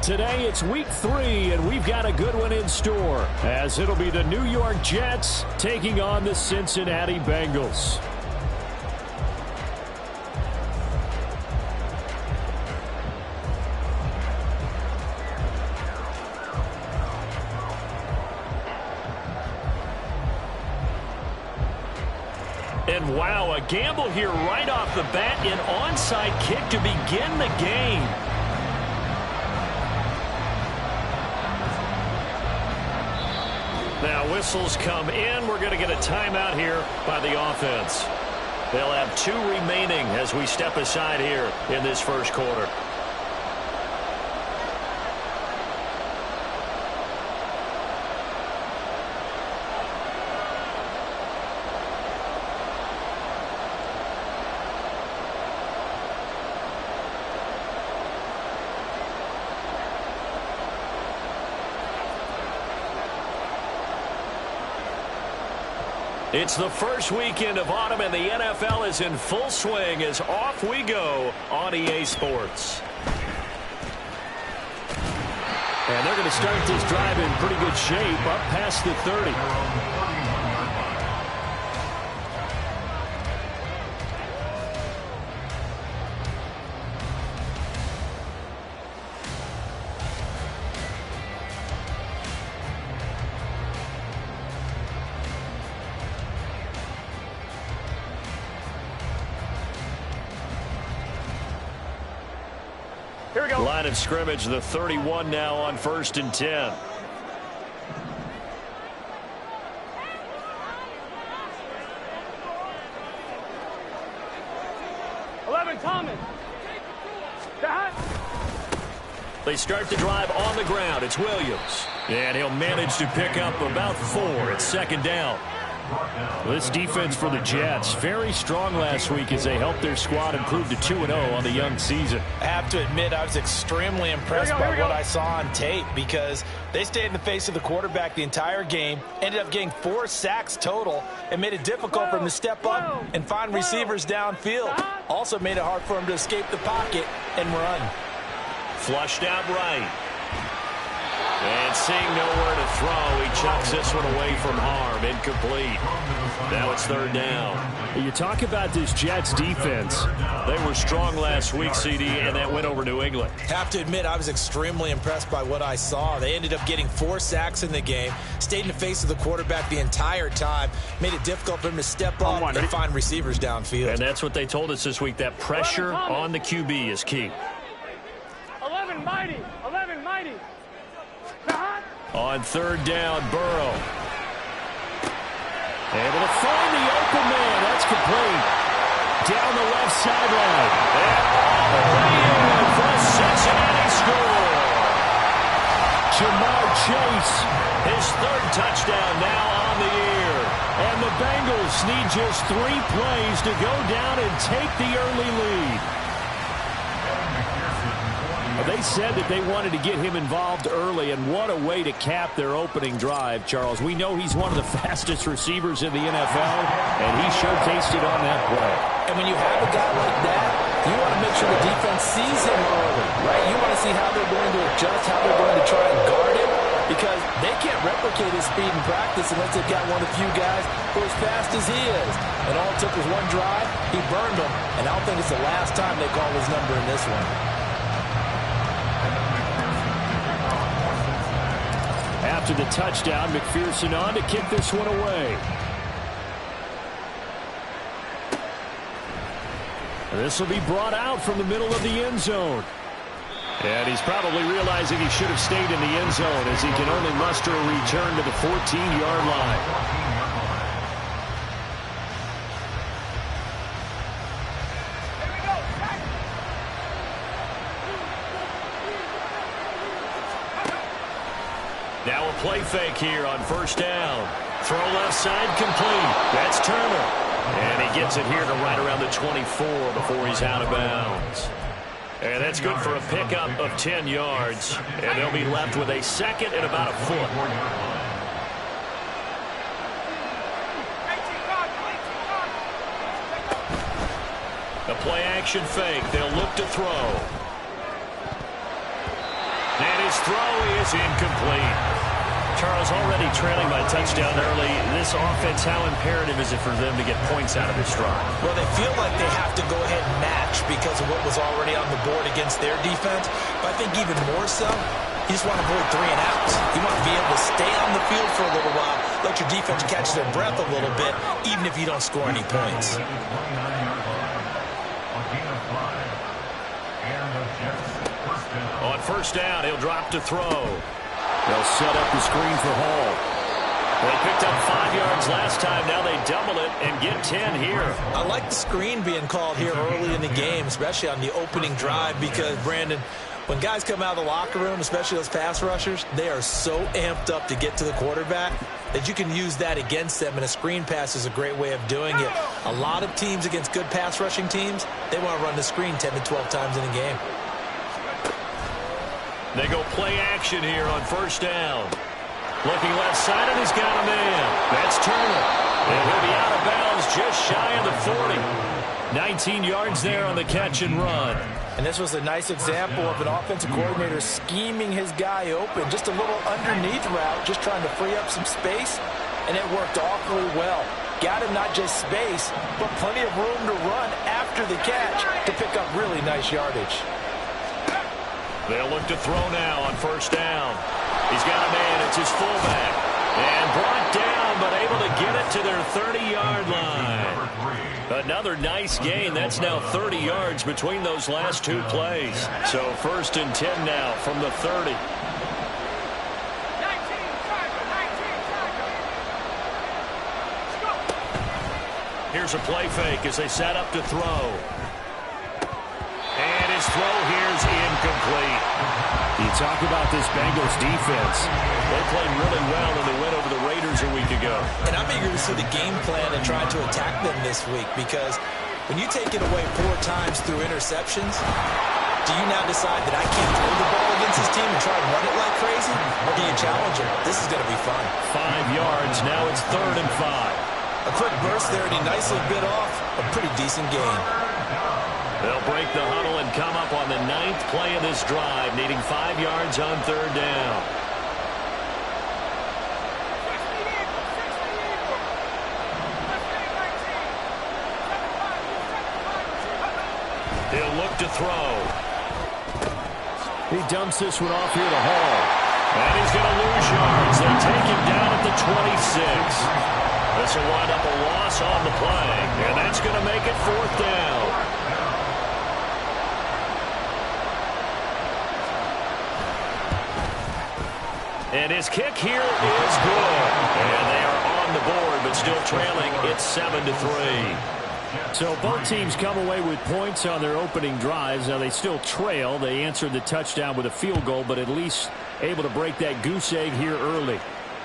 Today it's week 3, and we've got a good one in store, as it'll be the New York Jets taking on the Cincinnati Bengals. And wow, a gamble here right off the bat, an onside kick to begin the game. Now whistles come in. We're going to get a timeout here by the offense. They'll have 2 remaining as we step aside here in this first quarter. It's the first weekend of autumn, and the NFL is in full swing as off we go on EA Sports. And they're going to start this drive in pretty good shape, up past the 30. Here we go. Line of scrimmage, the 31 now on 1st and 10. Thomas. They start the drive on the ground. It's Williams. And he'll manage to pick up about 4. It's 2nd down. This defense for the Jets, very strong last week as they helped their squad improve to 2-0 on the young season. I have to admit, I was extremely impressed by what I saw on tape because they stayed in the face of the quarterback the entire game, ended up getting 4 sacks total, and made it difficult for him to step up and find receivers downfield. Also made it hard for him to escape the pocket and run. Flushed out right. And seeing nowhere to throw, he chucks this one away from harm. Incomplete. Now it's 3rd down. You talk about this Jets defense. They were strong last week, CD, and that went over New England. Have to admit, I was extremely impressed by what I saw. They ended up getting 4 sacks in the game, stayed in the face of the quarterback the entire time, made it difficult for him to step up and find receivers downfield. And that's what they told us this week. That pressure on the QB is key. 11 mighty. On 3rd down, Burrow. Able to find the open man. That's complete. Down the left sideline. And all the way in for a Cincinnati score. Jamar Chase, his 3rd touchdown now on the year. And the Bengals need just 3 plays to go down and take the early lead. They said that they wanted to get him involved early, and what a way to cap their opening drive, Charles. We know he's one of the fastest receivers in the NFL, and he showcased it on that play. And when you have a guy like that, you want to make sure the defense sees him early, right? You want to see how they're going to adjust, how they're going to try and guard him, because they can't replicate his speed in practice unless they've got one of the few guys who are as fast as he is. And all it took was one drive, he burned them, and I don't think it's the last time they call his number in this one. After the touchdown, McPherson on to kick this one away. This will be brought out from the middle of the end zone. And he's probably realizing he should have stayed in the end zone as he can only muster a return to the 14-yard line. Now a play fake here on 1st down. Throw left side complete. That's Turner. And he gets it here to right around the 24 before he's out of bounds. And that's good for a pickup of 10 yards. And they'll be left with a 2nd and about a foot. The play action fake. They'll look to throw. And his throw is incomplete. Charles, already trailing by touchdown early. This offense, how imperative is it for them to get points out of this drive? Well, they feel like they have to go ahead and match because of what was already on the board against their defense. But I think even more so, you just want to avoid 3 and outs. You want to be able to stay on the field for a little while, let your defense catch their breath a little bit, even if you don't score any points. On first down, he'll drop to throw. They'll set up the screen for Hall. They picked up 5 yards last time. Now they double it and get 10 here. I like the screen being called here early in the game, especially on the opening drive, because, Brandon, when guys come out of the locker room, especially those pass rushers, they are so amped up to get to the quarterback that you can use that against them, and a screen pass is a great way of doing it. A lot of teams against good pass rushing teams, they want to run the screen 10 to 12 times in a game. They go play action here on first down. Looking left side, and he's got a man. That's Turner. And he'll be out of bounds just shy of the 40. 19 yards there on the catch and run. And this was a nice example of an offensive coordinator scheming his guy open. Just a little underneath route, just trying to free up some space, and it worked awfully well. Got him not just space, but plenty of room to run after the catch to pick up really nice yardage. They'll look to throw now on first down. He's got a man. It's his fullback. And brought down, but able to get it to their 30-yard line. Another nice gain. That's now 30 yards between those last 2 plays. So first and 10 now from the 30. Here's a play fake as they set up to throw. And his throw here is incomplete. You talk about this Bengals defense. They played really well in the win over the Raiders a week ago. And I'm eager to see the game plan and try to attack them this week, because when you take it away 4 times through interceptions, do you now decide that I can't throw the ball against this team and try and run it like crazy? Or do you challenge them? This is going to be fun. 5 yards. Now it's 3rd and 5. A quick burst there, and he nicely bit off a pretty decent gain. They'll break the huddle and come up on the 9th play of this drive, needing 5 yards on 3rd down. He'll look to throw. He dumps this one off here to Hall. And he's going to lose yards. They take him down at the 26. This will wind up a loss on the play, and that's going to make it 4th down. And his kick here is good. And they are on the board, but still trailing. It's 7-3. So both teams come away with points on their opening drives. Now they still trail. They answered the touchdown with a field goal, but at least able to break that goose egg here early.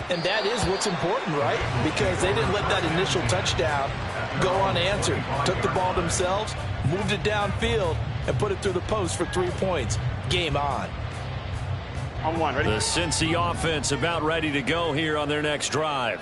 And that is what's important, right? Because they didn't let that initial touchdown go unanswered. Took the ball themselves, moved it downfield, and put it through the post for 3 points. Game on. On 1, ready? The Cincy offense about ready to go here on their next drive.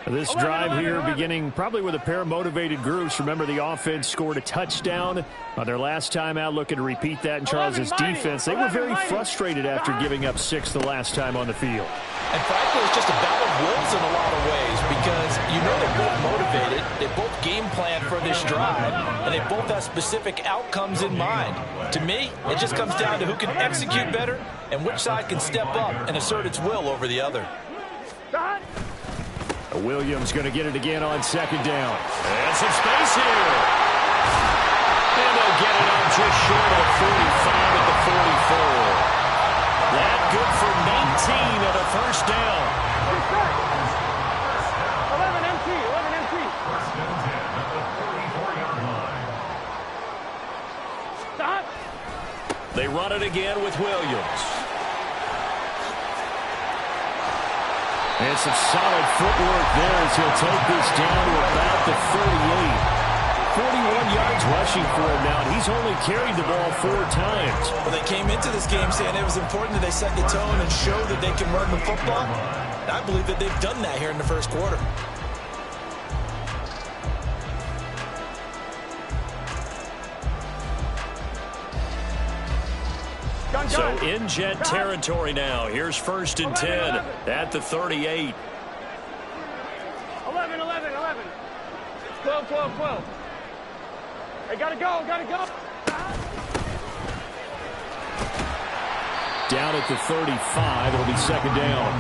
This drive here beginning probably with a pair of motivated groups. Remember, the offense scored a touchdown on their last time out, looking to repeat that in Charles' defense. They were very frustrated after giving up 6 the last time on the field. And frankly, it's just a battle of wills in a lot of ways, because you know they're both motivated, they both game plan for this drive, and they both have specific outcomes in mind. To me, it just comes down to who can execute better and which side can step up and assert its will over the other. Williams going to get it again on 2nd down. And some space here. And they'll get it up just short of 45 at the 44. That good for 19 at a first down. 11 MT, 11 MT. Stop. They run it again with Williams. And some solid footwork there as he'll take this down to about the 38. 41 yards rushing for him now, and he's only carried the ball 4 times. Well, they came into this game saying it was important that they set the tone and show that they can run the football. And I believe that they've done that here in the first quarter. Gun So in jet territory now. Here's 1st and 10 at the 38. 11. 12. Hey, gotta go. Down at the 35, it'll be 2nd down.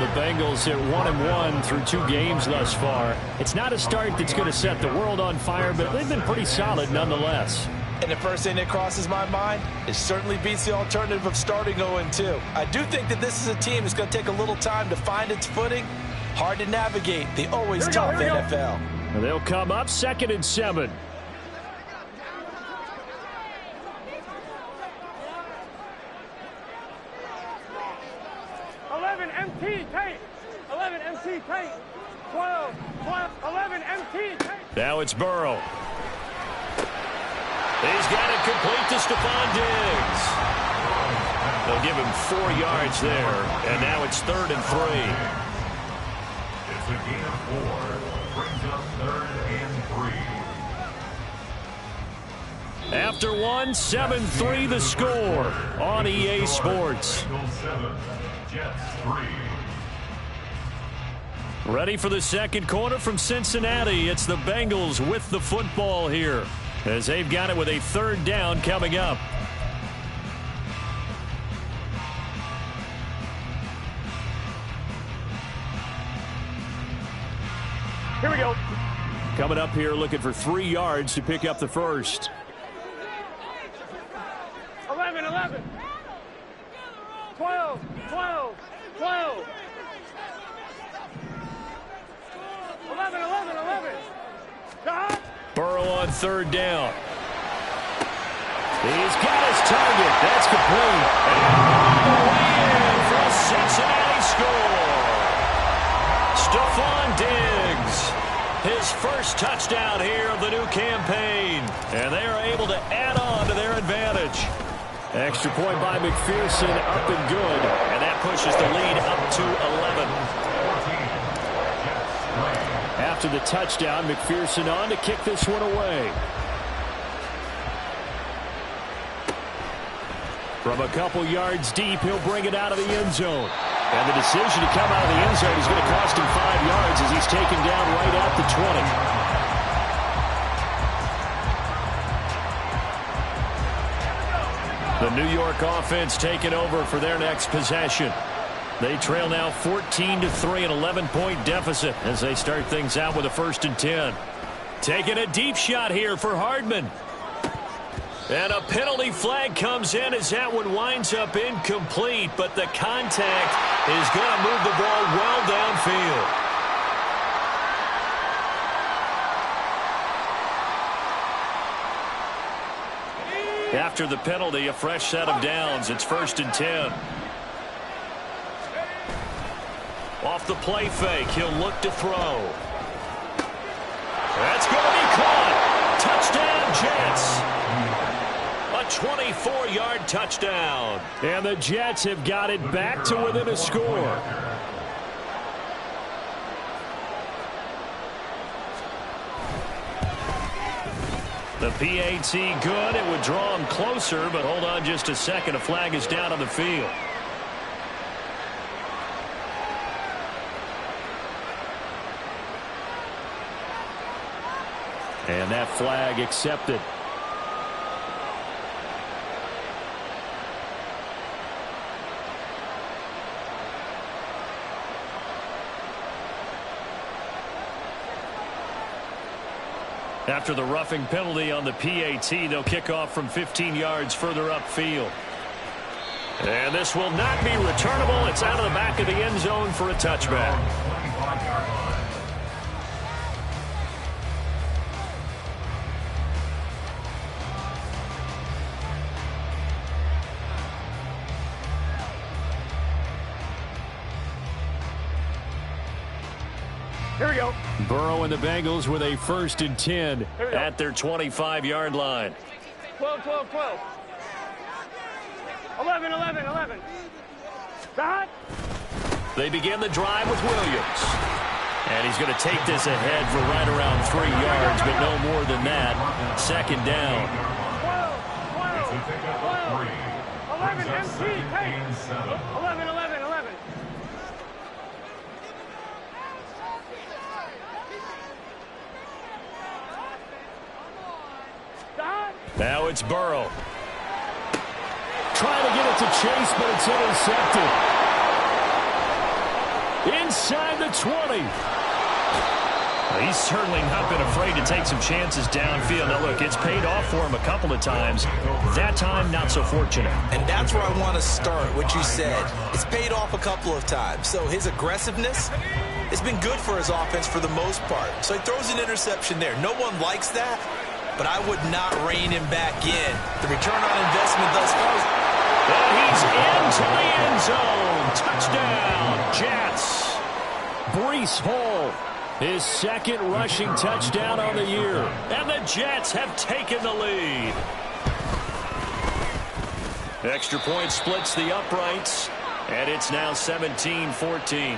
The Bengals hit 1-1 through 2 games thus far. It's not a start that's going to set the world on fire, but they've been pretty solid nonetheless. And the first thing that crosses my mind, it certainly beats the alternative of starting 0-2. I do think that this is a team that's going to take a little time to find its footing. Hard to navigate the always tough NFL. And they'll come up 2nd and 7. MT tape. 11 MT tape. 12. 11 MT tape. Now it's Burrow. He's got it complete to Stephon Diggs. They'll give him 4 yards there, and now it's 3rd and 3. It's a gain of 4. Brings up 3rd and 3. After 1, 7-3 the score on EA Sports. Ready for the second quarter from Cincinnati. It's the Bengals with the football here, as they've got it with a 3rd down coming up. Here we go. Coming up here looking for 3 yards to pick up the first. 11. 12. 11. Burrow on 3rd down. He's got his target. That's complete. And all the way in for a Cincinnati score. Stephon Diggs. His first touchdown here of the new campaign. And they are able to add on to their advantage. Extra point by McPherson, up and good. And that pushes the lead up to 11. After the touchdown, McPherson on to kick this one away. From a couple yards deep, he'll bring it out of the end zone. And the decision to come out of the end zone is going to cost him 5 yards as he's taken down right at the 20. The New York offense taking over for their next possession. They trail now 14-3, an 11-point deficit as they start things out with a 1st and 10. Taking a deep shot here for Hardman. And a penalty flag comes in as that one winds up incomplete, but the contact is going to move the ball well downfield. After the penalty, a fresh set of downs. It's 1st and 10. Off the play fake, he'll look to throw. That's going to be caught. Touchdown, Jets. A 24-yard touchdown. And the Jets have got it back to within a score. The PAT good. It would draw him closer, but hold on just a second. A flag is down on the field. And that flag accepted. After the roughing penalty on the PAT, they'll kick off from 15 yards further upfield. And this will not be returnable. It's out of the back of the end zone for a touchback. Here we go. Burrow and the Bengals with a 1st and 10 at their 25-yard line. 12. 11. Stop. They begin the drive with Williams. And he's going to take this ahead for right around 3 yards, but no more than that. 2nd down. 12. 11 MT, take. 11, 11, 11. Now it's Burrow. Trying to get it to Chase, but it's intercepted. Inside the 20. He's certainly not been afraid to take some chances downfield. Now, look, it's paid off for him a couple of times. That time, not so fortunate. And that's where I want to start, what you said. It's paid off a couple of times. So his aggressiveness has been good for his offense for the most part. So he throws an interception there. No one likes that, but I would not rein him back in. The return on investment thus far. And he's into the end zone. Touchdown, Jets. Breece Hall. His second rushing touchdown on the year. And the Jets have taken the lead. Extra point splits the uprights. And it's now 17-14.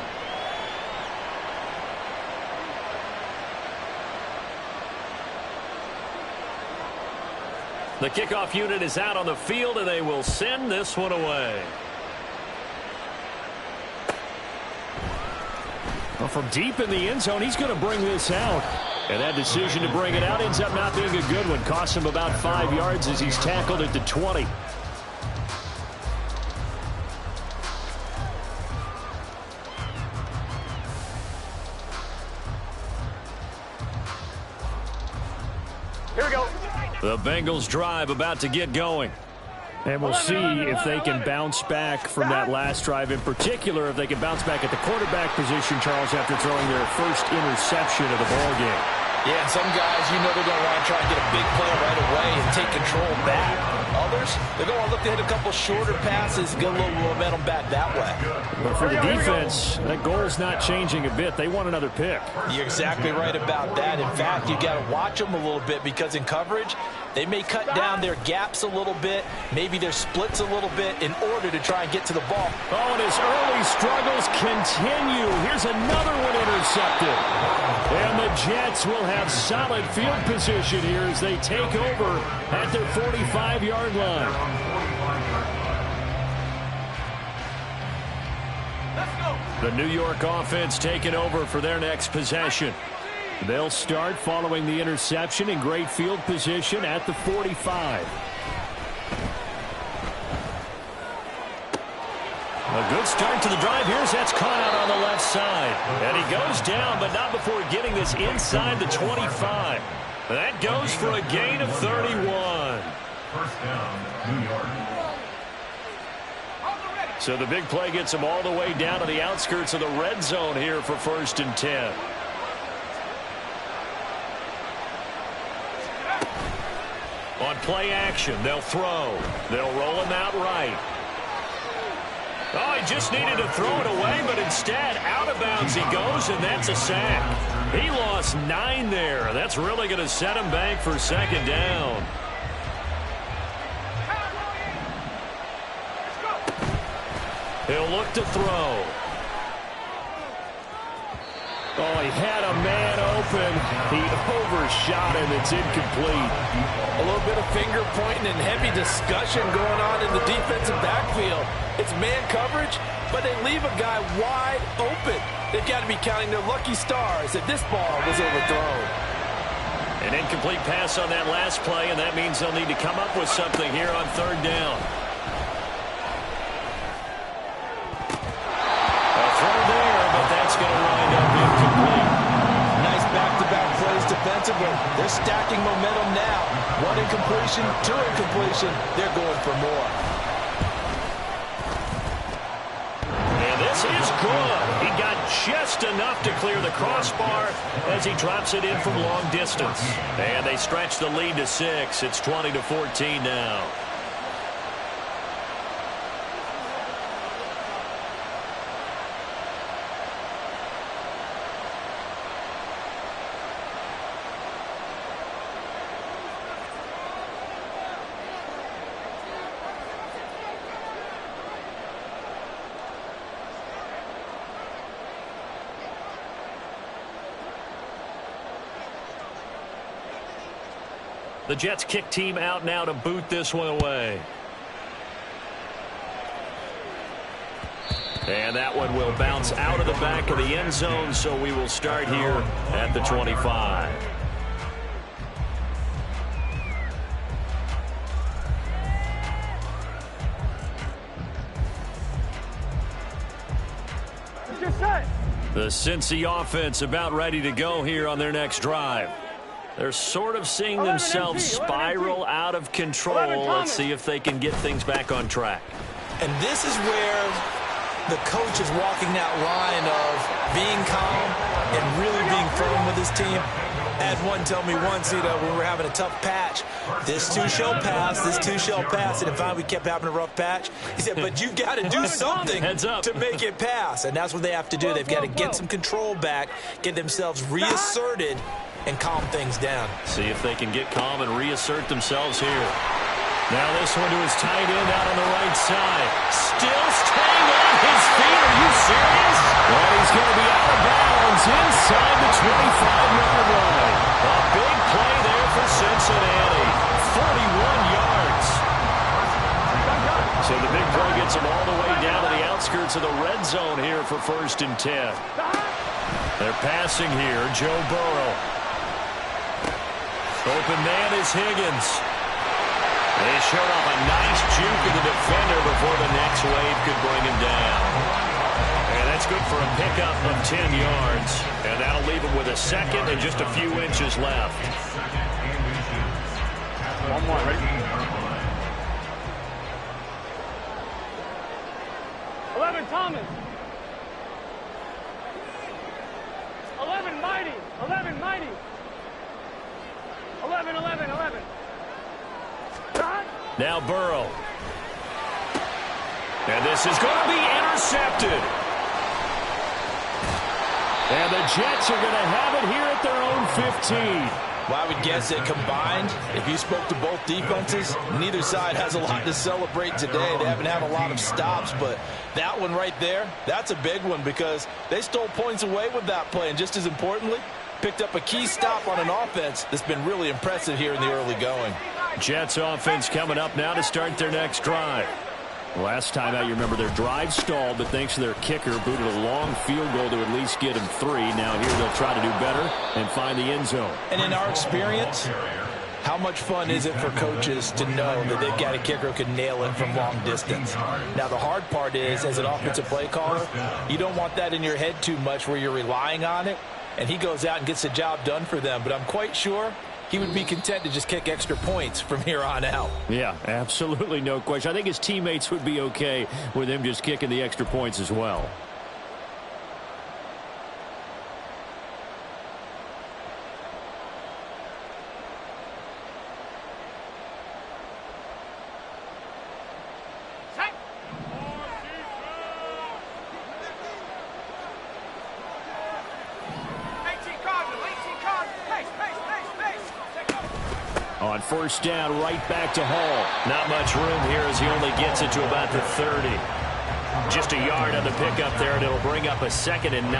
The kickoff unit is out on the field, and they will send this one away. Well, from deep in the end zone, he's going to bring this out. And that decision to bring it out ends up not being a good one. Costs him about 5 yards as he's tackled at the 20. Here we go. The Bengals drive about to get going. And we'll see if they can bounce back from that last drive. In particular, if they can bounce back at the quarterback position, Charles, after throwing their first interception of the ballgame. Yeah, and some guys, you know they're going to want to try and get a big play right away and take control back. Others, they're going to look to hit a couple shorter passes, get a little momentum back that way. But for the defense, that goal's not changing a bit. They want another pick. You're exactly right about that. In fact, you got to watch them a little bit because in coverage, they may cut down their gaps a little bit, maybe their splits a little bit in order to try and get to the ball. Oh, and his early struggles continue. Here's another one intercepted. And the Jets will have solid field position here as they take over at their 45-yard line. The New York offense taking over for their next possession. They'll start following the interception in great field position at the 45. A good start to the drive. Here's that's caught out on the left side. And he goes down, but not before getting this inside the 25. That goes for a gain of 31. First down, New York. So the big play gets him all the way down to the outskirts of the red zone here for 1st and 10. On play action, they'll throw. They'll roll him out right. Oh, he just needed to throw it away, but instead, out of bounds he goes, and that's a sack. He lost 9 there. That's really going to set him back for 2nd down. He'll look to throw. Oh, he had a man open. He overshot him. It's incomplete. A little bit of finger pointing and heavy discussion going on in the defensive backfield. It's man coverage, but they leave a guy wide open. They've got to be counting their lucky stars that this ball was overthrown. An incomplete pass on that last play, and that means they'll need to come up with something here on 3rd down. A throw there, but that's going to wind up incomplete. Nice back-to-back plays defensively. They're stacking momentum now. 1 incompletion, 2 incompletion. They're going for more. And this is good. He got just enough to clear the crossbar as he drops it in from long distance. And they stretch the lead to 6. It's 20-14 now. The Jets kick team out now to boot this one away. And that one will bounce out of the back of the end zone, so we will start here at the 25. The Cincy offense about ready to go here on their next drive. They're sort of seeing themselves spiral out of control. Let's see if they can get things back on track. And this is where the coach is walking that line of being calm and really being firm with his team. I had one tell me once, when we were having a tough patch, this too shall pass, this too shall pass. And finally we kept having a rough patch. He said, but you've got to do something to make it pass. And that's what they have to do. They've got to get some control back, get themselves reasserted, and calm things down. See if they can get calm and reassert themselves here. Now this one to his tight end out on the right side. Still staying on his feet. Are you serious? Well, he's going to be out of bounds inside the 25-yard line. A big play there for Cincinnati. 41 yards. So the big play gets him all the way down to the outskirts of the red zone here for 1st and 10. They're passing here. Joe Burrow. Open man is Higgins. They showed off a nice juke of the defender before the next wave could bring him down. And that's good for a pickup of 10 yards. And that'll leave him with a second and just a few inches left. One more, ready? 11, Thomas. 11, Mighty. 11, Mighty. 11, 11, 11. Now Burrow. And this is going to be intercepted. And the Jets are going to have it here at their own 15. Well, I would guess that combined, if you spoke to both defenses, neither side has a lot to celebrate today. They haven't had a lot of stops, but that one right there, that's a big one because they stole points away with that play. And just as importantly, picked up a key stop on an offense that's been really impressive here in the early going. Jets offense coming up now to start their next drive. Last time out, you remember their drive stalled, but thanks to their kicker, booted a long field goal to at least get them 3. Now here they'll try to do better and find the end zone. And in our experience, how much fun is it for coaches to know that they've got a kicker who can nail it from long distance? Now, the hard part is, as an offensive play caller, you don't want that in your head too much where you're relying on it, and he goes out and gets the job done for them. But I'm quite sure he would be content to just kick extra points from here on out. Yeah, absolutely no question. I think his teammates would be okay with him just kicking the extra points as well. On 1st down, right back to Hall. Not much room here as he only gets it to about the 30. Just a yard on the pickup there, and it'll bring up a 2nd and 9.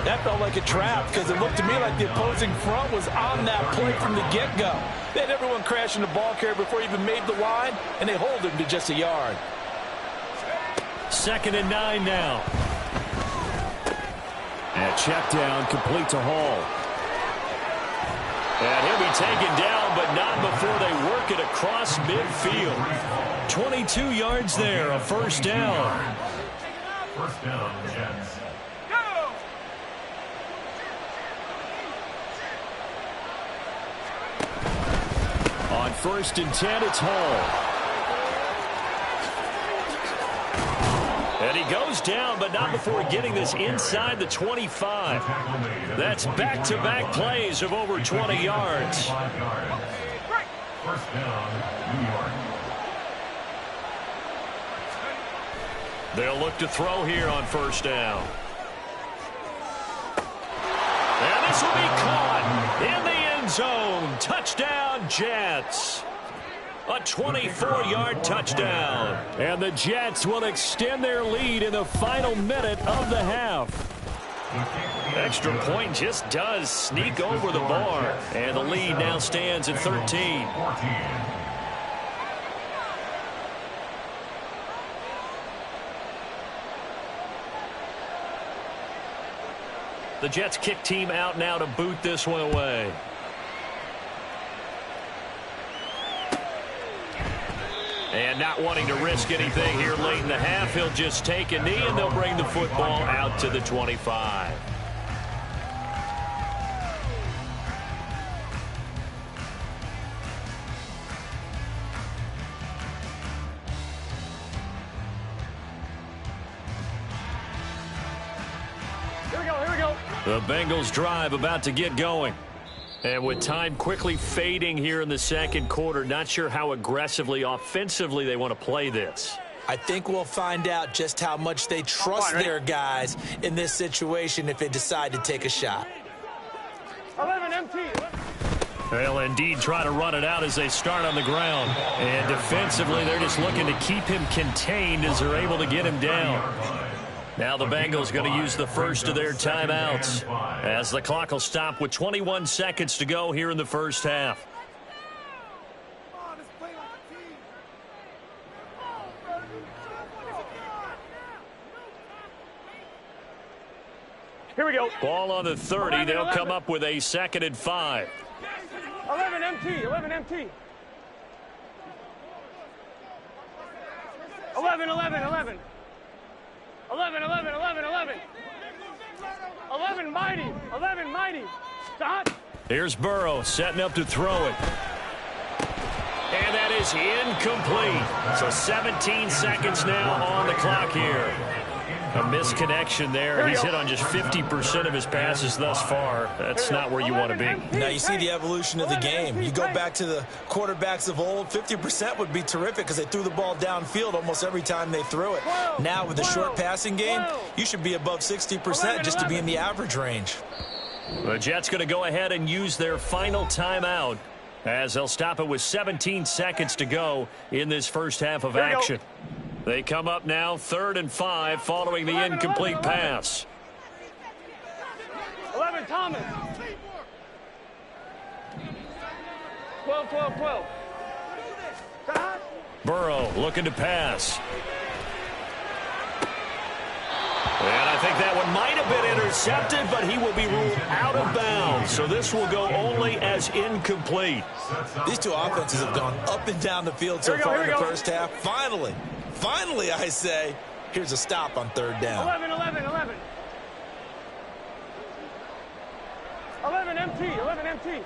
That felt like a trap because it looked to me like the opposing front was on that play from the get-go. They had everyone crashing the ball carrier before he even made the line, and they hold him to just a yard. 2nd and 9 now. And check down, complete to Hall. And he'll be taken down, but not before they work it across midfield. 22 yards there, a 1st down. 1st down, Jets. On 1st and 10, it's Hall. And he goes down, but not before getting this inside the 25. That's back-to-back plays of over 20 yards. 1st down, New York. They'll look to throw here on 1st down. And this will be caught in the end zone. Touchdown, Jets. A 24-yard touchdown. And the Jets will extend their lead in the final minute of the half. Extra point just does sneak over the bar. And the lead now stands at 13. The Jets kick team out now to boot this one away. And not wanting to risk anything here late in the half, he'll just take a knee, and they'll bring the football out to the 25. Here we go. The Bengals drive about to get going. And with time quickly fading here in the second quarter, not sure how aggressively, offensively they want to play this. I think we'll find out just how much they trust their guys in this situation if they decide to take a shot. 11 MT. They'll indeed try to run it out as they start on the ground. And defensively, they're just looking to keep him contained as they're able to get him down. Now the Bengals going to use the first of their timeouts as the clock will stop with 21 seconds to go here in the first half. Here we go. Ball on the 30. They'll come up with a 2nd and 5. 11 MT. 11 MT. 11. 11 mighty. 11 mighty. Stop. Here's Burrow setting up to throw it. And that is incomplete. So 17 seconds now on the clock here. A misconnection there. He's hit on just 50% of his passes thus far. That's not where you want to be. Now you see the evolution of the game. You go back to the quarterbacks of old, 50% would be terrific because they threw the ball downfield almost every time they threw it. Now with the short passing game, you should be above 60% just to be in the average range. The Jets going to go ahead and use their final timeout as they'll stop it with 17 seconds to go in this first half of action. They come up now 3rd and 5 following the incomplete pass. 11 Thomas. 12. Burrow looking to pass. And I think that one might have been intercepted, but he will be ruled out of bounds. So this will go only as incomplete. These two offenses have gone up and down the field so far in the first half. Finally, I say, here's a stop on 3rd down. 11 MT.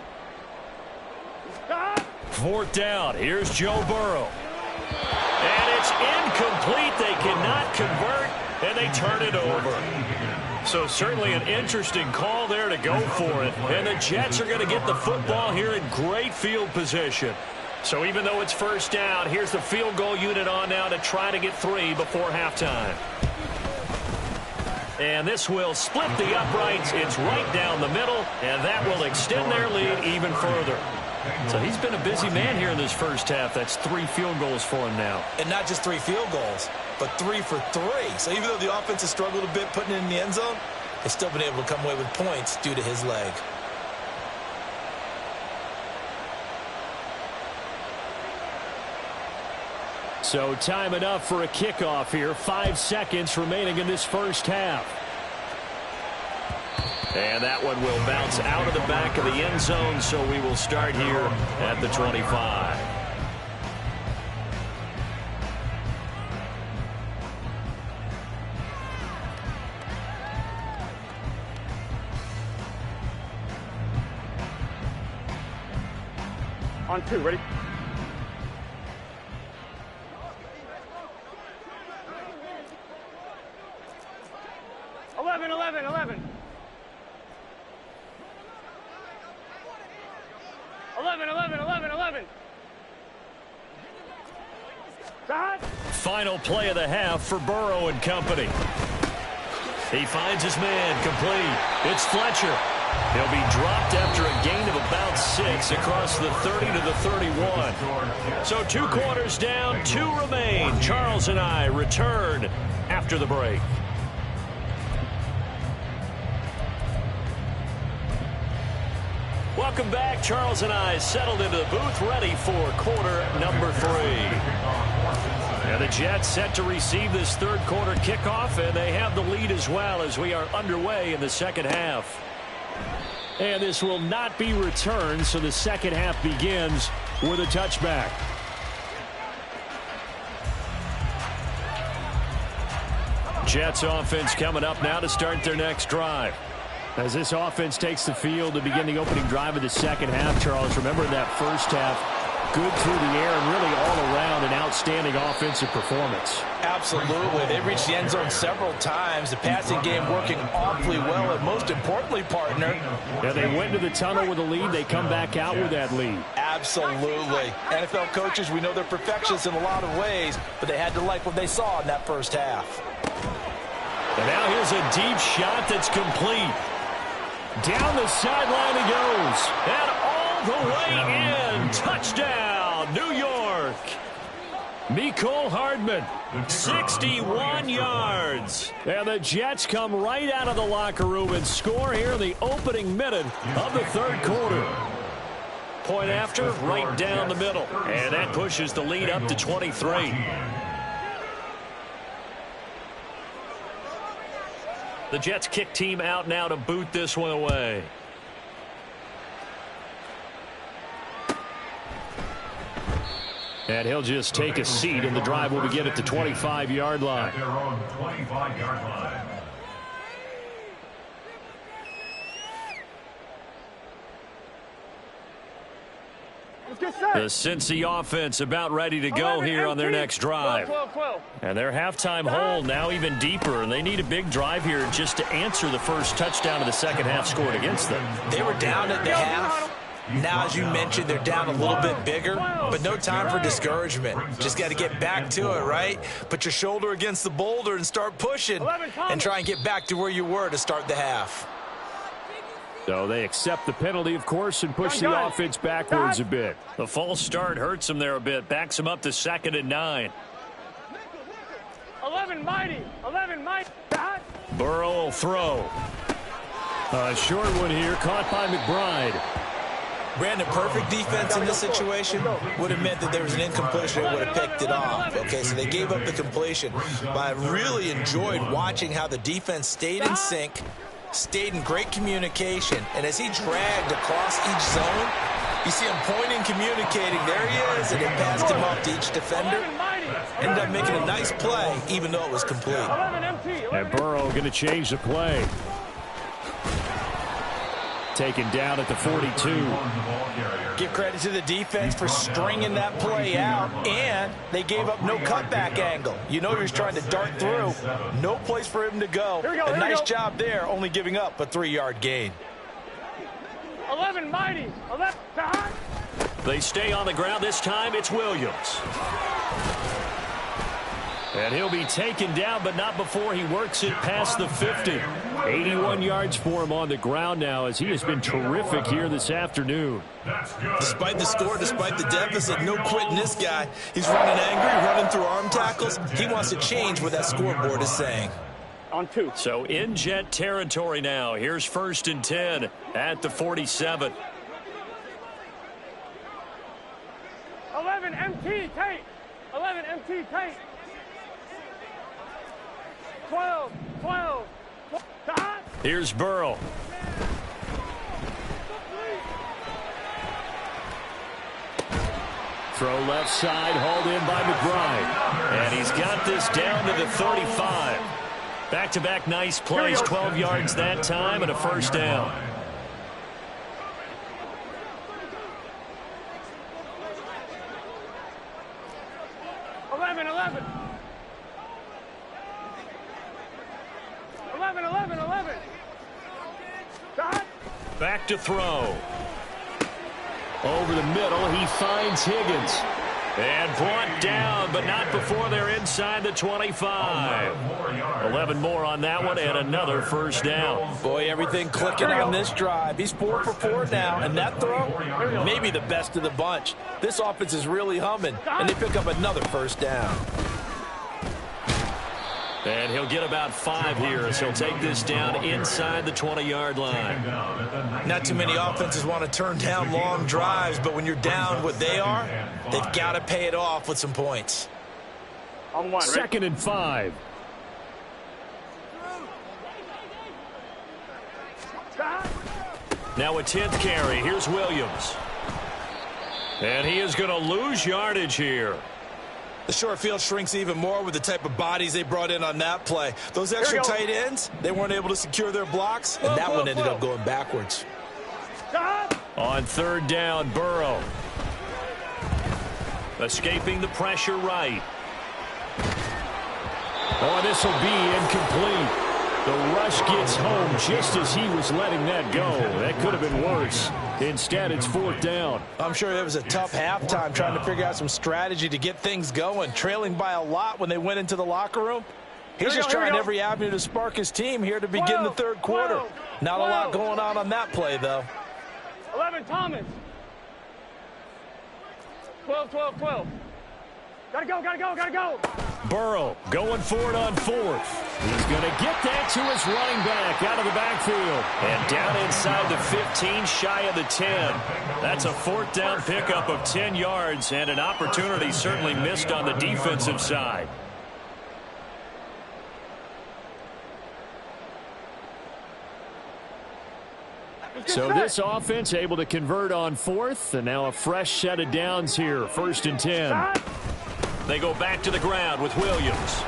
Stop. 4th down. Here's Joe Burrow. And it's incomplete. They cannot convert, and they turn it over. So certainly an interesting call there to go for it. And the Jets are going to get the football here in great field position. So even though it's 1st down, here's the field goal unit on now to try to get 3 before halftime. And this will split the uprights. It's right down the middle, and that will extend their lead even further. So he's been a busy man here in this first half. That's 3 field goals for him now. And not just 3 field goals, but 3 for 3. So even though the offense has struggled a bit putting it in the end zone, they've still been able to come away with points due to his leg. So time enough for a kickoff here. 5 seconds remaining in this first half. And that one will bounce out of the back of the end zone, so we will start here at the 25. On 2, ready? Final play of the half for Burrow and company. He finds his man complete. It's Fletcher. He'll be dropped after a gain of about 6 across the 30 to the 31. So 2 quarters down, 2 remain. Charles and I return after the break. Welcome back. Charles and I settled into the booth, ready for quarter number 3. And the Jets set to receive this third quarter kickoff, and they have the lead as well as we are underway in the second half. And this will not be returned, so the second half begins with a touchback. Jets offense coming up now to start their next drive. As this offense takes the field to begin the opening drive of the second half, Charles, remember in that first half, good through the air and really all around an outstanding offensive performance. Absolutely. They reached the end zone several times. The passing game working awfully well, and most importantly, partner. Yeah, they went to the tunnel with a lead. They come back out with that lead. Absolutely. NFL coaches, we know they're perfectionists in a lot of ways, but they had to like what they saw in that first half. And now here's a deep shot that's complete. Down the sideline he goes. And all the way in. Touchdown, New York. Mecole Hardman, 61 yards. And the Jets come right out of the locker room and score here in the opening minute of the third quarter. Point after, right down the middle. And that pushes the lead up to 23. The Jets kick team out now to boot this one away. And he'll just take a seat, and the drive will begin at the 25-yard line. Their own 25-yard line. The Cincy offense about ready to go here on their next drive. And their halftime hole now even deeper, and they need a big drive here just to answer the first touchdown of the second half scored against them. They were down at the half. Now, as you mentioned, they're down a little bit bigger, but no time for discouragement. Just got to get back to it, right? Put your shoulder against the boulder and start pushing and try and get back to where you were to start the half. So they accept the penalty, of course, and push the offense backwards a bit. The false start hurts them there a bit. Backs them up to 2nd and 9. 11 mighty. 11 mighty. Burrow will throw. A short one here, caught by McBride. Brandon, perfect defense in this situation would have meant that there was an incompletion and would have picked it off. Okay, so they gave up the completion. But I really enjoyed watching how the defense stayed in sync, stayed in great communication, and as he dragged across each zone, you see him pointing, communicating. There he is, and it passed him off to each defender. Ended up making a nice play, even though it was complete. And Burrow going to change the play. Taken down at the 42. Give credit to the defense for stringing that play out, and they gave up no cutback angle. You know he was trying to dart through. No place for him to go. A nice job there, only giving up a 3-yard gain. 11 mighty. 11. They stay on the ground. This time it's Williams. And he'll be taken down, but not before he works it past the 50. 81 yards for him on the ground now, as he has been terrific here this afternoon. Despite the score, despite the deficit, no quitting this guy. He's running angry, running through arm tackles. He wants to change what that scoreboard is saying. On 2. So in Jet territory now. Here's 1st and 10 at the 47. 11 MT Tate. 11 MT Tate. 12. Here's Burrow. Throw left side, hauled in by McBride. And he's got this down to the 35. Back-to-back nice plays, 12 yards that time, and a first down. Back to throw. Over the middle, he finds Higgins. And brought down, but not before they're inside the 25. 11 more on that one, and another first down. Boy, everything clicking on this drive. He's 4 for 4 now, and that throw, maybe the best of the bunch. This offense is really humming, and they pick up another first down. And he'll get about 5 here as he'll take this down inside the 20-yard line. Not too many offenses want to turn down long drives, but when you're down what they are, they've got to pay it off with some points. On one. Second and 5. Now a 10th carry. Here's Williams. And he is going to lose yardage here. The short field shrinks even more with the type of bodies they brought in on that play. Those extra tight ends, they weren't able to secure their blocks, and that one ended up going backwards. On third down, Burrow. Escaping the pressure right. Oh, this will be incomplete. The rush gets home just as he was letting that go. That could have been worse. Instead, it's fourth down. I'm sure it was a tough halftime trying to figure out some strategy to get things going. Trailing by a lot when they went into the locker room. He's just trying every avenue to spark his team here to begin the third quarter. Not a lot going on that play, though. 11, Thomas. 12. Gotta go. Burrow going for it on fourth. He's going to get that to his running back out of the backfield. And down inside the 15, shy of the 10. That's a fourth down pickup of 10 yards and an opportunity certainly missed on the defensive side. So this offense able to convert on fourth, and now a fresh set of downs here, first and 10. They go back to the ground with Williams.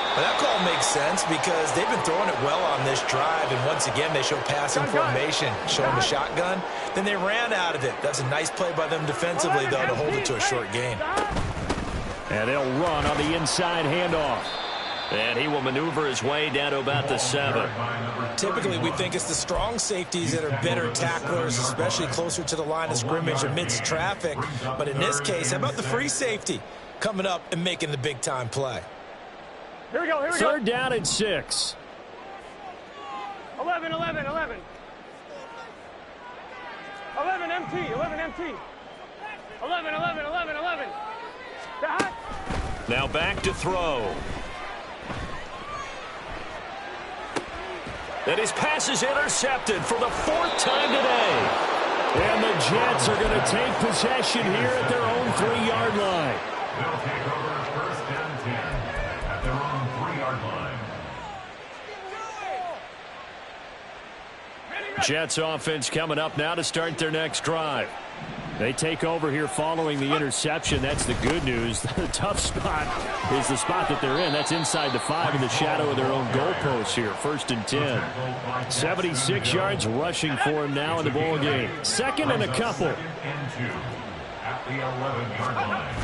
Well, that call makes sense because they've been throwing it well on this drive, and once again they show passing formation, showing the shotgun. Then they ran out of it. That's a nice play by them defensively, though, to hold it to a short gain. And they'll run on the inside handoff. And he will maneuver his way down to about the 7. Typically, we think it's the strong safeties that are better tacklers, especially closer to the line of scrimmage amidst traffic. But in this case, how about the free safety coming up and making the big-time play? Here we go. Third down and 6. 11 MT. 11. Now back to throw. And his pass is intercepted for the 4th time today. And the Jets are going to take possession here at their own 3-yard line. They'll take over first and 10 at their own 3-yard line. Jets offense coming up now to start their next drive. They take over here following the interception. That's the good news. The tough spot is the spot that they're in. That's inside the 5 in the shadow of their own goalpost here. First and 10. 76 yards rushing for him now in the ball game. Second and a couple. At the 11-yard line.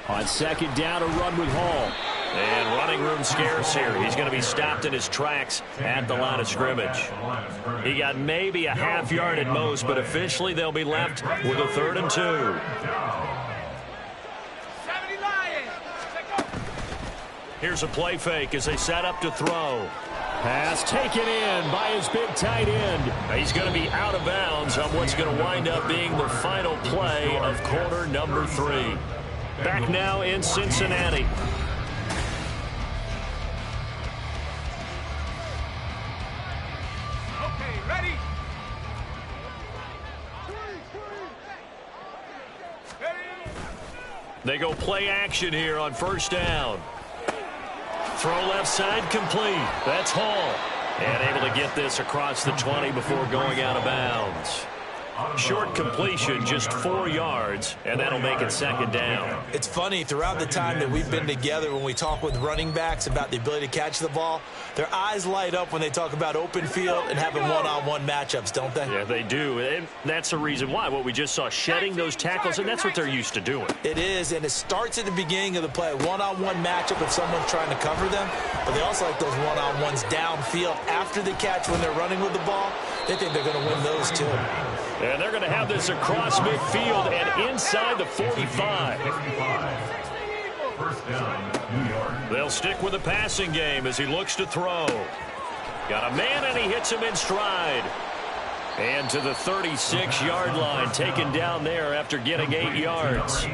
On second down, a run with Hall. And running room scarce here. He's going to be stopped in his tracks at the line of scrimmage. He got maybe a half yard at most, but officially they'll be left with a 3rd and 2. Here's a play fake as they set up to throw. Pass taken in by his big tight end. He's going to be out of bounds on what's going to wind up being the final play of quarter number 3. Back now in Cincinnati. They go play action here on first down. Throw left side complete. That's Hall. And able to get this across the 20 before going out of bounds. Short completion, just 4 yards, and that'll make it second down. It's funny, throughout the time that we've been together, when we talk with running backs about the ability to catch the ball, their eyes light up when they talk about open field and having one-on-one matchups, don't they? Yeah, they do. And that's the reason why. What we just saw, shedding those tackles, and that's what they're used to doing. It is, and it starts at the beginning of the play. One-on-one matchup if someone's trying to cover them, but they also like those one-on-ones downfield after the catch when they're running with the ball. They think they're going to win those, too. And they're going to have this across midfield and inside the 45. First down, New York. They'll stick with the passing game as he looks to throw. Got a man, and he hits him in stride. And to the 36-yard line, taken down there after getting 8 yards.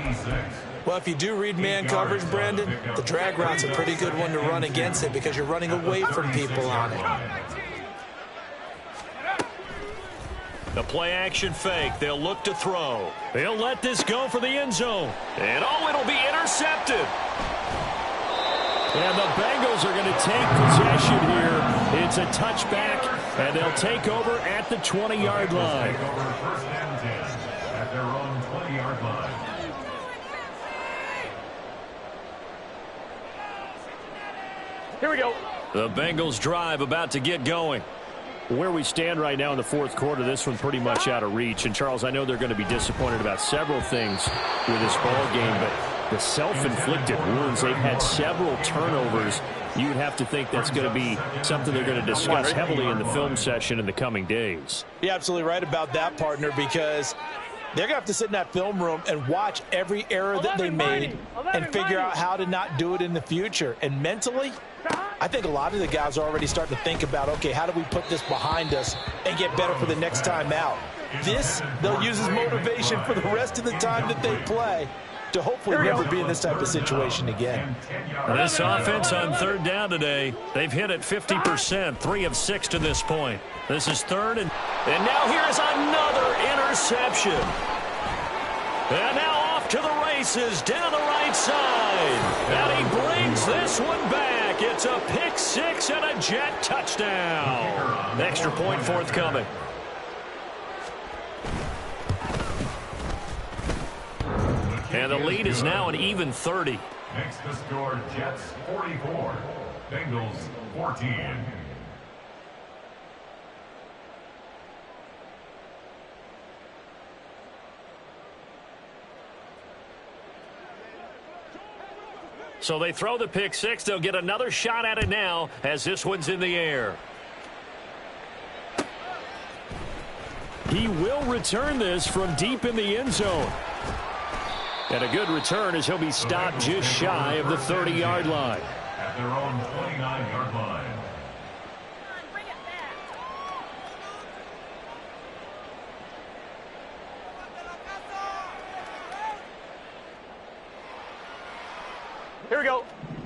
Well, if you do read man coverage, Brandon, the drag route's a pretty good one to run against it because you're running away from people on it. The play-action fake. They'll look to throw. They'll let this go for the end zone. And, oh, it'll be intercepted. And the Bengals are going to take possession here. It's a touchback, and they'll take over at the 20-yard line. Take over first and 10 at their own 20-yard line. Here we go. The Bengals drive about to get going. Where we stand right now in the fourth quarter, this one pretty much out of reach. And, Charles, I know they're going to be disappointed about several things with this ball game, but the self-inflicted wounds, they've had several turnovers. You would have to think that's going to be something they're going to discuss heavily in the film session in the coming days. You're absolutely right about that, partner, because they're going to have to sit in that film room and watch every error that they made and figure out how to not do it in the future. And mentally, I think a lot of the guys are already starting to think about, okay, how do we put this behind us and get better for the next time out? This, they'll use as motivation for the rest of the time that they play to hopefully never be in this type of situation again. This offense on third down today, they've hit it 50%, 3 of 6 to this point. This is third, and now here's another interception. And now off to the races down the right side. And he brings this one back. It's a pick six and a Jet touchdown. Extra point forthcoming. And the lead is now an even 30. Next to score, Jets 44, Bengals 14. So they throw the pick six. They'll get another shot at it now as this one's in the air. He will return this from deep in the end zone. And a good return as he'll be stopped just shy of the 30-yard line. At their own 29-yard line. Here we go.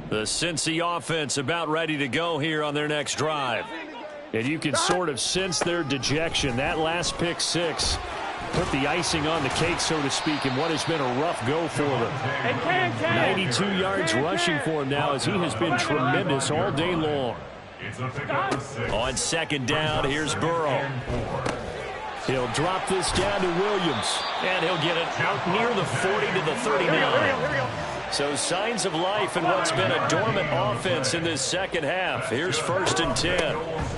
The Cincy offense about ready to go here on their next drive. And you can sort of sense their dejection. That last pick six put the icing on the cake, so to speak, in what has been a rough go for them. 92 yards rushing for him now as he has been tremendous all day long. On second down, here's Burrow. He'll drop this down to Williams, and he'll get it out near the 40 to the 39. So signs of life in what's been a dormant offense in this second half. Here's first and 10.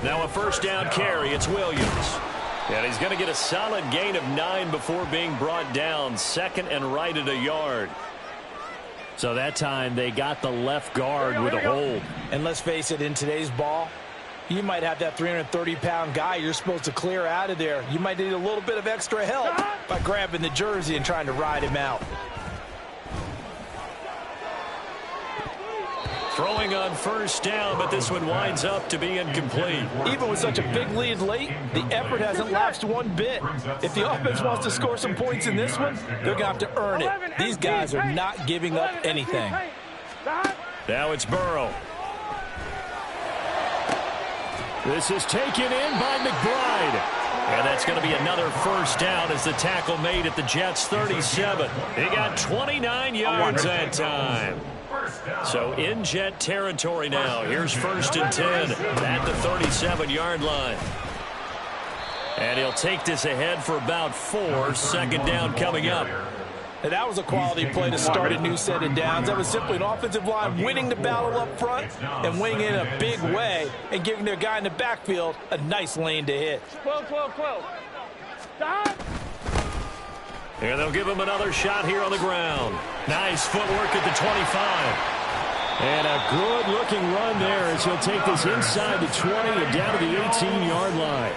Now a first down carry. It's Williams. And he's going to get a solid gain of 9 before being brought down. Second and right at a yard. So that time they got the left guard with a hold. And let's face it, in today's ball, you might have that 330-pound guy you're supposed to clear out of there. You might need a little bit of extra help by grabbing the jersey and trying to ride him out. Throwing on first down, but this one winds up to be incomplete. Even with such a big lead late, the effort hasn't lapsed one bit. If the offense wants to score some points in this one, they're going to have to earn it. These guys are not giving up anything. Now it's Burrow. This is taken in by McBride. And that's going to be another first down as the tackle made at the Jets' 37. He got 29 yards that time. So in Jet territory now. Here's first and 10 at the 37-yard line. And he'll take this ahead for about 4. Second down coming up. And that was a quality play to start a new set of downs. That was simply an offensive line winning the battle up front and winning in a big way and giving their guy in the backfield a nice lane to hit. 12. Stop. And they'll give him another shot here on the ground. Nice footwork at the 25. And a good-looking run there as he'll take this inside the 20 and down to the 18-yard line.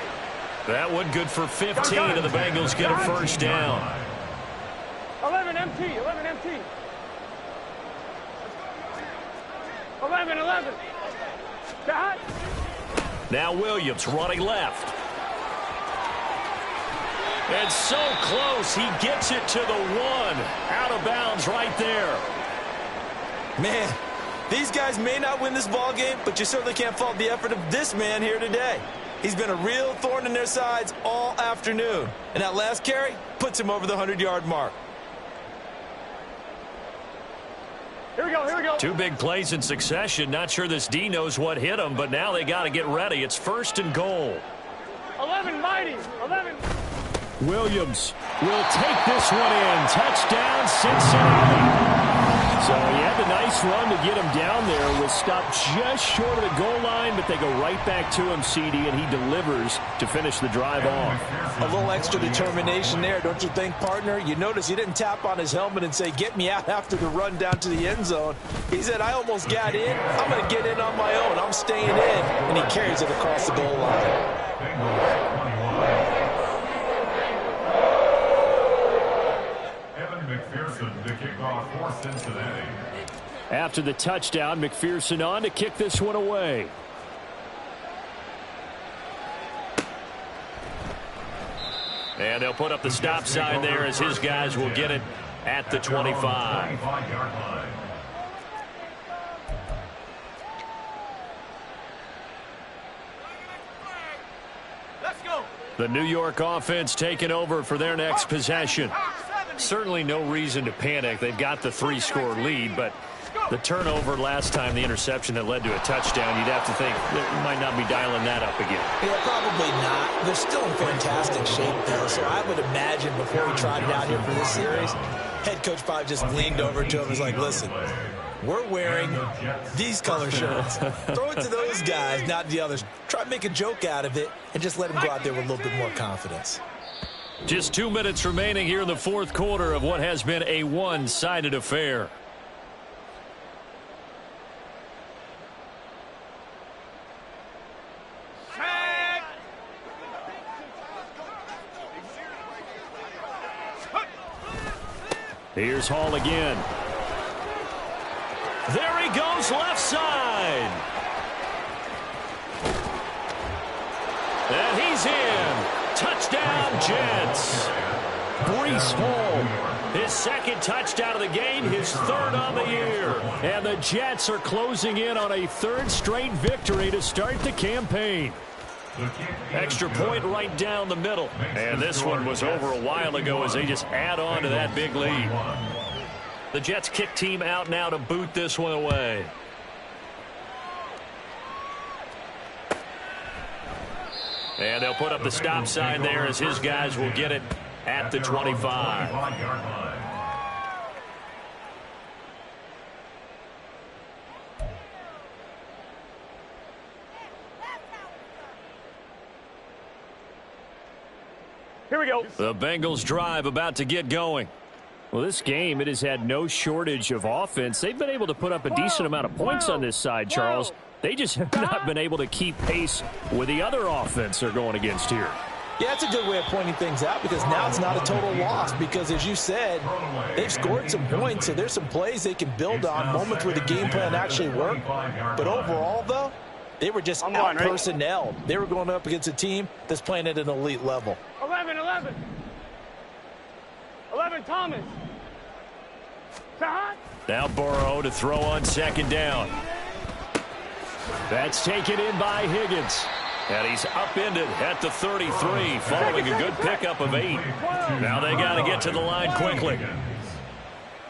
That one good for 15, and the Bengals get a first down. 11 MT. 11. Stop. Now Williams running left. And so close, he gets it to the 1. Out of bounds right there. Man, these guys may not win this ball game, but you certainly can't fault the effort of this man here today. He's been a real thorn in their sides all afternoon. And that last carry puts him over the 100-yard mark. Here we go, here we go. 2 big plays in succession. Not sure this D knows what hit him, but now they got to get ready. It's 1st and goal. 11, mighty. 11. Williams will take this one in. Touchdown, Cincinnati. So he had the nice run to get him down there. Was stopped just short of the goal line, but they go right back to him, CD, and he delivers to finish the drive off. A little extra determination there, don't you think, partner? You notice he didn't tap on his helmet and say, get me out after the run down to the end zone. He said, I almost got in. I'm going to get in on my own. I'm staying in. And he carries it across the goal line. McPherson to kick off for Cincinnati. After the touchdown, McPherson on to kick this one away. And they'll put up the stop sign there as his guys will get it at the 25. Let's go. The New York offense taking over for their next possession. Certainly no reason to panic. They've got the 3-score lead, but the turnover last time, the interception that led to a touchdown, you'd have to think they might not be dialing that up again. Yeah, probably not. They're still in fantastic shape, though, so I would imagine before we tried it out here for this series, head coach probably just leaned over to him and was like, listen, we're wearing these color shirts. Throw it to those guys, not the others. Try to make a joke out of it and just let them go out there with a little bit more confidence. Just 2 minutes remaining here in the 4th quarter of what has been a one-sided affair. Here's Hall again. There he goes, left side. And he's in. Touchdown, Jets. Breece Hall, his 2nd touchdown of the game, his 3rd on the year. And the Jets are closing in on a 3rd straight victory to start the campaign. Extra point right down the middle. And this one was over a while ago as they just add on to that big lead. The Jets kick team out now to boot this one away. And they'll put up the stop sign there as his guys will get it at the 25. Here we go. The Bengals drive about to get going. Well, this game, it has had no shortage of offense. They've been able to put up a decent amount of points on this side, Charles. They just have not been able to keep pace with the other offense they're going against here. Yeah, that's a good way of pointing things out because now it's not a total loss because, as you said, they've scored some points, so there's some plays they can build on, moments where the game plan actually worked. But overall, though, they were just out-personnelled. They were going up against a team that's playing at an elite level. 11, 11. 11, Thomas. Now Burrow to throw on 2nd down. That's taken in by Higgins. And he's upended at the 33 following a good pickup of 8. Now they got to get to the line quickly.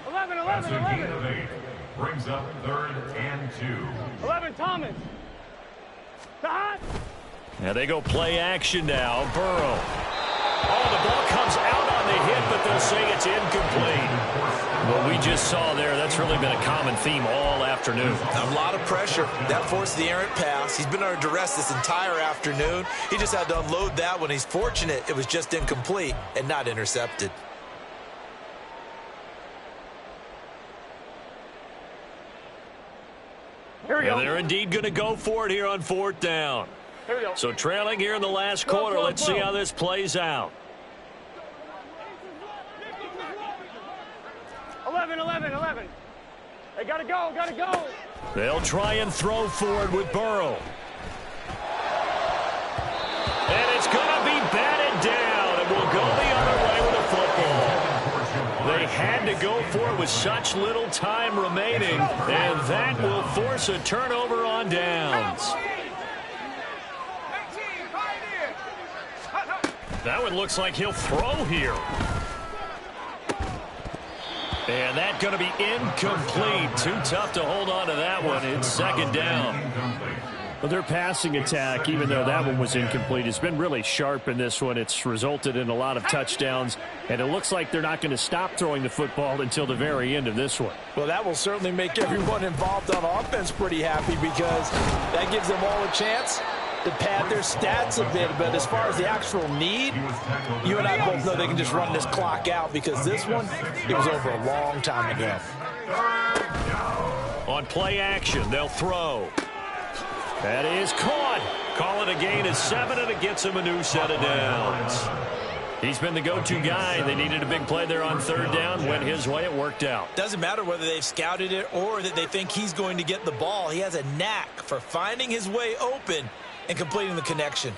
11, 11, 11. Brings up 3rd and 2. 11, Thomas. Now they go play action now. Burrow. Oh, the ball comes out on the hit, but they'll say it's incomplete. What we just saw there, that's really been a common theme all afternoon. A lot of pressure. That forced the errant pass. He's been under duress this entire afternoon. He just had to unload that one. He's fortunate it was just incomplete and not intercepted. Here we go. And they're indeed going to go for it here on 4th down. Here we go. So trailing here in the last quarter. Let's see how this plays out. 11, 11, 11. They gotta go, gotta go. They'll try and throw for it with Burrow. And it's going to be batted down. And will go the other way with a football. They had to go for it with such little time remaining. And that will force a turnover on downs. That one looks like he'll throw here. And that's going to be incomplete. Too tough to hold on to that one. It's second down. Well, their passing attack, even though that one was incomplete, has been really sharp in this one. It's resulted in a lot of touchdowns, and it looks like they're not going to stop throwing the football until the very end of this one. Well, that will certainly make everyone involved on offense pretty happy because that gives them all a chance to pad their stats a bit. But as far as the actual need, you and I both know they can just run this clock out because this one, it was over a long time ago. On play action, they'll throw. That is caught. Call it a gain of 7, and it gets him a new set of downs. He's been the go-to guy. They needed a big play there on third down. Went his way. It worked out. Doesn't matter whether they've scouted it or that they think he's going to get the ball. He has a knack for finding his way open and completing the connection.